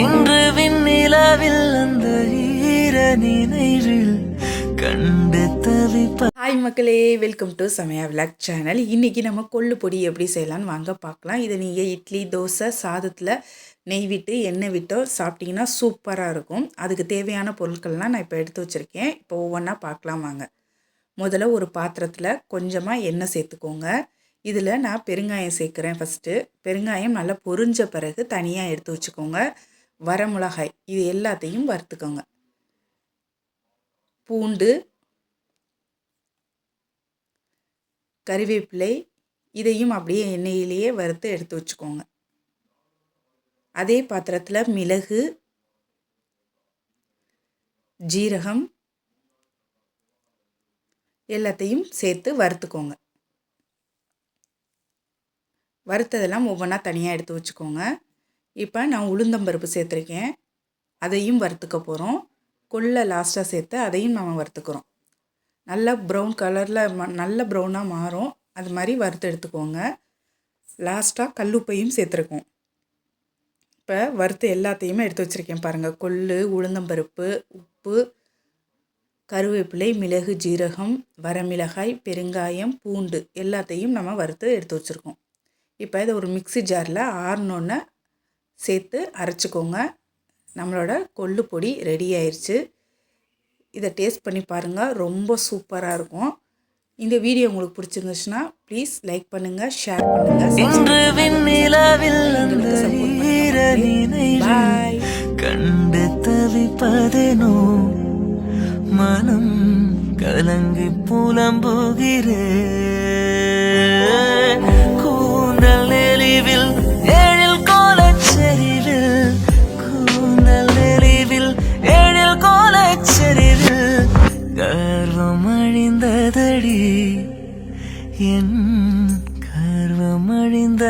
இன்று விண்ணிலவில் அந்த ஈர நினைவில் கண்டு தவிப்ப. ஹாய் மக்களே, வெல்கம் டு சமயா விளாக் சேனல். இன்றைக்கி நம்ம கொள்ளு பொடி எப்படி செய்யலான்னு வாங்க பார்க்கலாம். இதை நீங்கள் இட்லி, தோசை, சாதத்தில் நெய் விட்டு எண்ணெய் விட்டோ சாப்பிட்டிங்கன்னா சூப்பராக இருக்கும். அதுக்கு தேவையான பொருட்கள்லாம் நான் இப்போ எடுத்து வச்சுருக்கேன். இப்போ ஒவ்வொன்றா பார்க்கலாம் வாங்க. முதல்ல ஒரு பாத்திரத்தில் கொஞ்சமாக எண்ணெய் சேர்த்துக்கோங்க. இதில் நான் பெருங்காயம் சேர்க்குறேன். ஃபஸ்ட்டு பெருங்காயம் நல்லா பொரிஞ்ச பிறகு தனியாக எடுத்து வச்சுக்கோங்க. வரமிளகாய் இது எல்லாத்தையும் வறுத்துக்கோங்க. பூண்டு, கறிவேப்பிலை இதையும் அப்படியே எண்ணெயிலேயே வறுத்து எடுத்து வச்சுக்கோங்க. அதே பாத்திரத்தில் மிளகு, ஜீரகம் எல்லாத்தையும் சேர்த்து வறுத்துக்கோங்க. வறுத்ததெல்லாம் ஒவ்வொன்றா தனியாக எடுத்து வச்சுக்கோங்க. இப்போ நான் உளுந்தம்பருப்பு சேர்த்துருக்கேன், அதையும் வறுத்துக்க போகிறோம். கொள்ளை லாஸ்ட்டாக சேர்த்து அதையும் நம்ம வறுத்துக்கிறோம். நல்லா ப்ரௌன் கலரில் நல்ல ப்ரௌனாக மாறும், அது மாதிரி வறுத்து எடுத்துக்கோங்க. லாஸ்ட்டாக கல்லுப்பையும் சேர்த்துருக்கோம். இப்போ வறுத்து எல்லாத்தையுமே எடுத்து வச்சுருக்கேன் பாருங்கள். கொள்ளு, உளுந்தம்பருப்பு, உப்பு, கருவேப்பிலை, மிளகு, ஜீரகம், வரமிளகாய், பெருங்காயம், பூண்டு எல்லாத்தையும் நம்ம வறுத்து எடுத்து வச்சுருக்கோம். இப்போ இதை ஒரு மிக்ஸி ஜாரில் ஆறினோன்னு சேர்த்து அரைச்சிக்கோங்க. நம்மளோட கொள்ளு பொடி ரெடி ஆயிடுச்சு. இதை டேஸ்ட் பண்ணி பாருங்கள், ரொம்ப சூப்பராக இருக்கும். இந்த வீடியோ உங்களுக்கு பிடிச்சிருந்துச்சுன்னா ப்ளீஸ் லைக் பண்ணுங்கள், ஷேர் பண்ணுங்கள். கண்டு தவிப்பதனோ மனம் கலங்கி புலம்புகிறே. கூந்தல் நெளிவில் எழில் கோலச்செறிவில், கூந்தல் நெளிவில் எழில் கோலச்செறிவில் கர்வம் அழிந்ததடி, என் கர்வம் அழிந்த